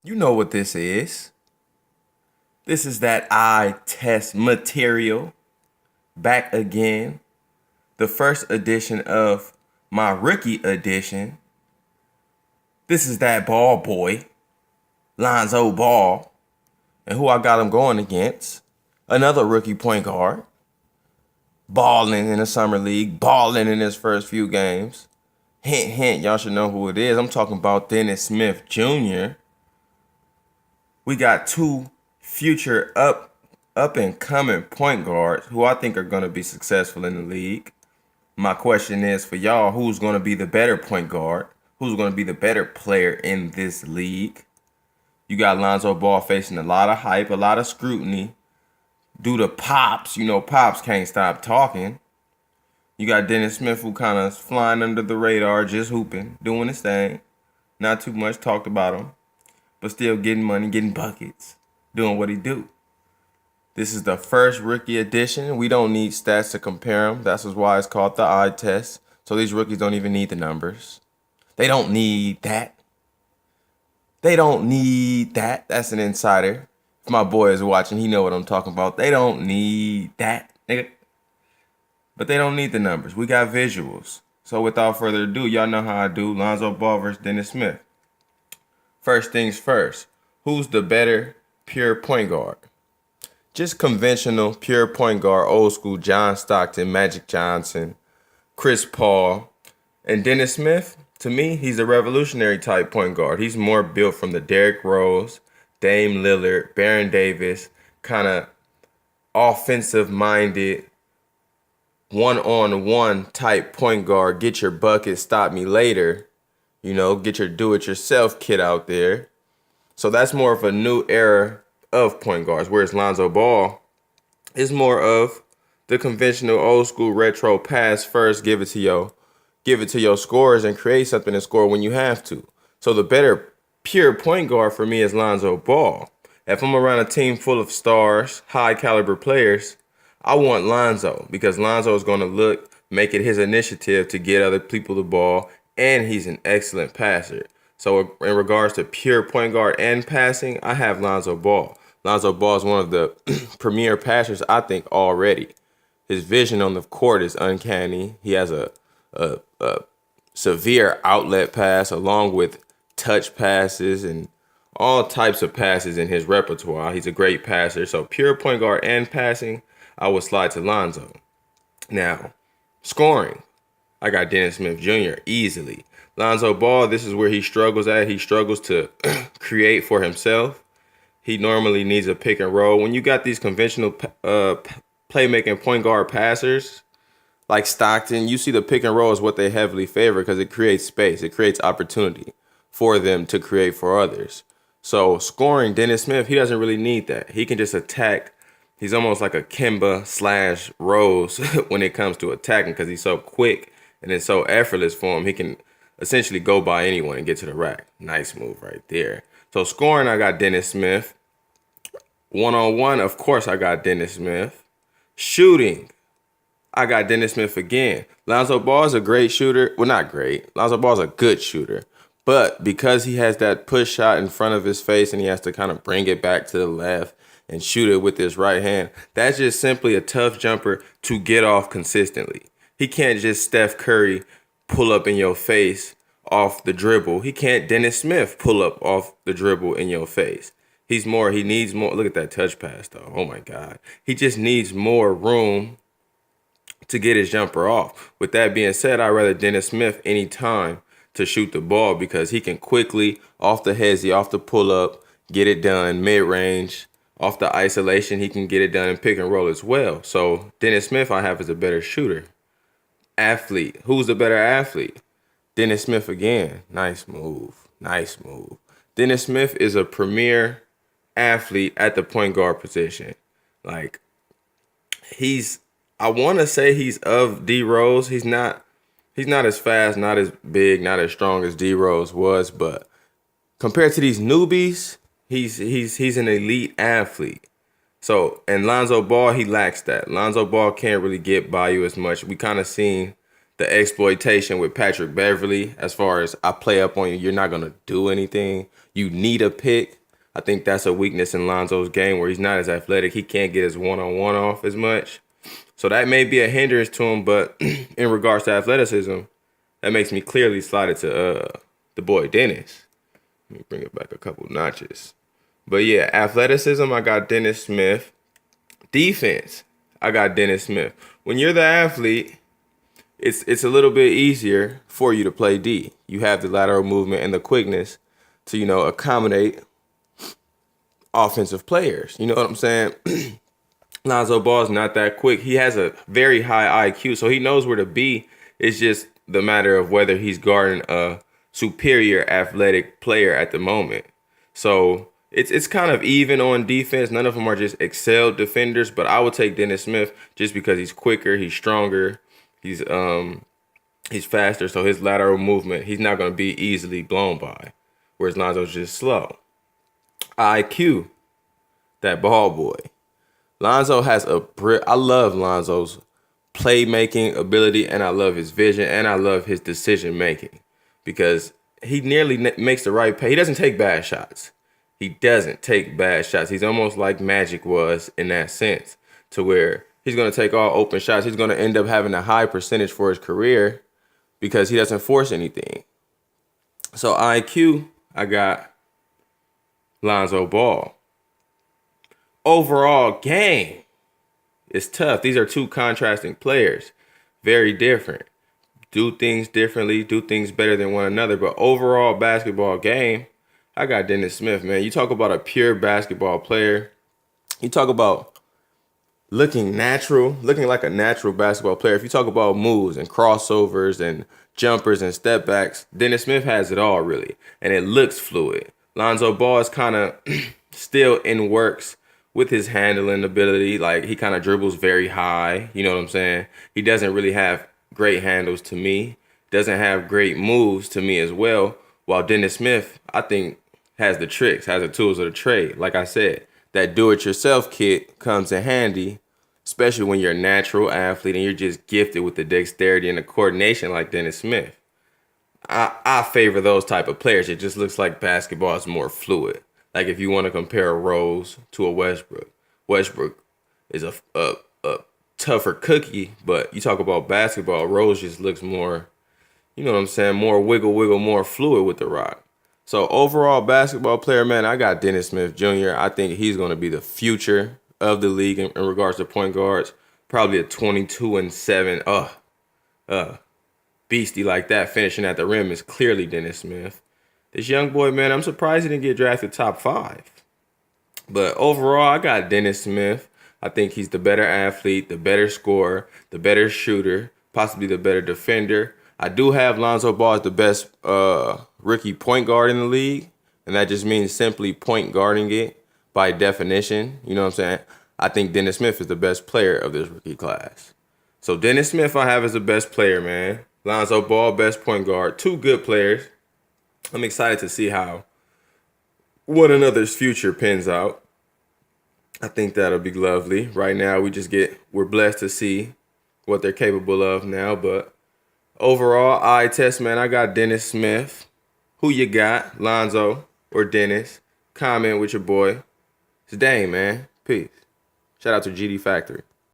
You know what this is. This is that eye test material back again. The first edition of my rookie edition. This is that ball boy, Lonzo Ball. And who I got him going against? Another rookie point guard. Balling in the summer league, balling in his first few games. Hint, hint, y'all should know who it is. I'm talking about Dennis Smith Jr. We got two future up and coming point guards who I think are going to be successful in the league. My question is for y'all, who's going to be the better point guard? Who's going to be the better player in this league? You got Lonzo Ball facing a lot of hype, a lot of scrutiny due to Pops. You know, Pops can't stop talking. You got Dennis Smith who kind of flying under the radar, just hooping, doing his thing. Not too much talked about him, but still getting money, getting buckets, doing what he do. This is the first rookie edition. We don't need stats to compare them. That's why it's called the eye test. So these rookies don't even need the numbers. They don't need that. They don't need that. That's an insider. If my boy is watching, he know what I'm talking about. They don't need that, nigga. But they don't need the numbers. We got visuals. So without further ado, y'all know how I do. Lonzo Ball versus Dennis Smith. First things first. Who's the better pure point guard? Just conventional pure point guard, old school John Stockton, Magic Johnson, Chris Paul, and Dennis Smith. To me, he's a revolutionary type point guard. He's more built from the Derrick Rose, Dame Lillard, Baron Davis, kind of offensive-minded, one-on-one type point guard. Get your bucket, stop me later. You know, get your do-it-yourself kid out there. So that's more of a new era of point guards, whereas Lonzo Ball is more of the conventional old school retro pass first, give it to your scorers and create something and score when you have to. So the better pure point guard for me is Lonzo Ball. If I'm around a team full of stars, high caliber players, I want Lonzo because Lonzo is going to make it his initiative to get other people the ball, and he's an excellent passer. So in regards to pure point guard and passing, I have Lonzo Ball. Lonzo Ball is one of the premier passers, I think, already. His vision on the court is uncanny. He has a severe outlet pass along with touch passes and all types of passes in his repertoire. He's a great passer. So pure point guard and passing, I would slide to Lonzo. Now, scoring, I got Dennis Smith Jr. easily. Lonzo Ball, this is where he struggles at. He struggles to create for himself. He normally needs a pick and roll. When you got these conventional playmaking point guard passers like Stockton, you see the pick and roll is what they heavily favor because it creates space. It creates opportunity for them to create for others. So scoring, Dennis Smith, he doesn't really need that. He can just attack. He's almost like a Kemba / Rose when it comes to attacking because he's so quick and it's so effortless for him. He can essentially go by anyone and get to the rack. Nice move right there. So scoring, I got Dennis Smith. One-on-one, of course, I got Dennis Smith. Shooting, I got Dennis Smith again. Lonzo Ball is a great shooter. Well, not great. Lonzo Ball is a good shooter. But because he has that push shot in front of his face and he has to kind of bring it back to the left and shoot it with his right hand, that's just simply a tough jumper to get off consistently. He can't just Steph Curry pull up in your face off the dribble. He can't Dennis Smith pull up off the dribble in your face. He needs more. Look at that touch pass, though. Oh, my God. He just needs more room to get his jumper off. With that being said, I'd rather Dennis Smith anytime to shoot the ball because he can quickly, off the hezzy, off the pull-up, get it done mid-range. Off the isolation, he can get it done in pick and roll as well. So Dennis Smith I have as a better shooter. Athlete. Who's the better athlete? Dennis Smith again. Nice move. Nice move. Dennis Smith is a premier athlete at the point guard position. Like, I want to say he's of D Rose. He's not as fast, not as big, not as strong as D Rose was, but compared to these newbies, he's an elite athlete. So, and Lonzo Ball, he lacks that. Lonzo Ball can't really get by you as much. We kind of seen the exploitation with Patrick Beverly, as far as I play up on you, you're not going to do anything. You need a pick. I think that's a weakness in Lonzo's game where he's not as athletic. He can't get his one-on-one off as much. So that may be a hindrance to him, but in regards to athleticism, that makes me clearly slide it to the boy Dennis. Let me bring it back a couple notches. But yeah, athleticism, I got Dennis Smith. Defense, I got Dennis Smith. When you're the athlete, it's a little bit easier for you to play D. You have the lateral movement and the quickness to, accommodate offensive players. You know what I'm saying? Lonzo Ball is not that quick. He has a very high IQ, so he knows where to be. It's just the matter of whether he's guarding a superior athletic player at the moment. So it's kind of even on defense. None of them are just excelled defenders, but I would take Dennis Smith just because he's quicker, he's stronger, he's faster, so his lateral movement, he's not going to be easily blown by, whereas Lonzo's just slow. IQ, that ball boy. Lonzo has I love Lonzo's playmaking ability, and I love his vision, and I love his decision making because he nearly makes the right play. He doesn't take bad shots. He doesn't take bad shots. He's almost like Magic was in that sense, to where he's going to take all open shots. He's going to end up having a high percentage for his career because he doesn't force anything. So IQ, I got Lonzo Ball. Overall game, it's tough. These are two contrasting players, very different. Do things differently, do things better than one another. But overall basketball game, I got Dennis Smith, man. You talk about a pure basketball player. You talk about looking natural, looking like a natural basketball player. If you talk about moves and crossovers and jumpers and step backs, Dennis Smith has it all, really. And it looks fluid. Lonzo Ball is kind of still in works with his handling ability. Like, he kind of dribbles very high. You know what I'm saying? He doesn't really have great handles to me. Doesn't have great moves to me as well. While Dennis Smith, I think, has the tricks, has the tools of the trade. Like I said, that do-it-yourself kit comes in handy, especially when you're a natural athlete and you're just gifted with the dexterity and the coordination like Dennis Smith. I favor those type of players. It just looks like basketball is more fluid. Like if you want to compare a Rose to a Westbrook, Westbrook is a tougher cookie, but you talk about basketball, Rose just looks more, you know what I'm saying, more wiggle, more fluid with the rock. So overall basketball player, man, I got Dennis Smith Jr. I think he's going to be the future of the league in regards to point guards. Probably a 22-7. Beastie like that finishing at the rim is clearly Dennis Smith. This young boy, man, I'm surprised he didn't get drafted top 5. But overall, I got Dennis Smith. I think he's the better athlete, the better scorer, the better shooter, possibly the better defender. I do have Lonzo Ball as the best rookie point guard in the league, and that just means simply point guarding it by definition. You know what I'm saying? I think Dennis Smith is the best player of this rookie class. So Dennis Smith I have as the best player, man. Lonzo Ball, best point guard. Two good players. I'm excited to see how one another's future pans out. I think that'll be lovely. Right now, we're blessed to see what they're capable of now. But overall, eye test, man, I got Dennis Smith. Who you got, Lonzo or Dennis? Comment with your boy. It's Dane, man. Peace. Shout out to GD Factory.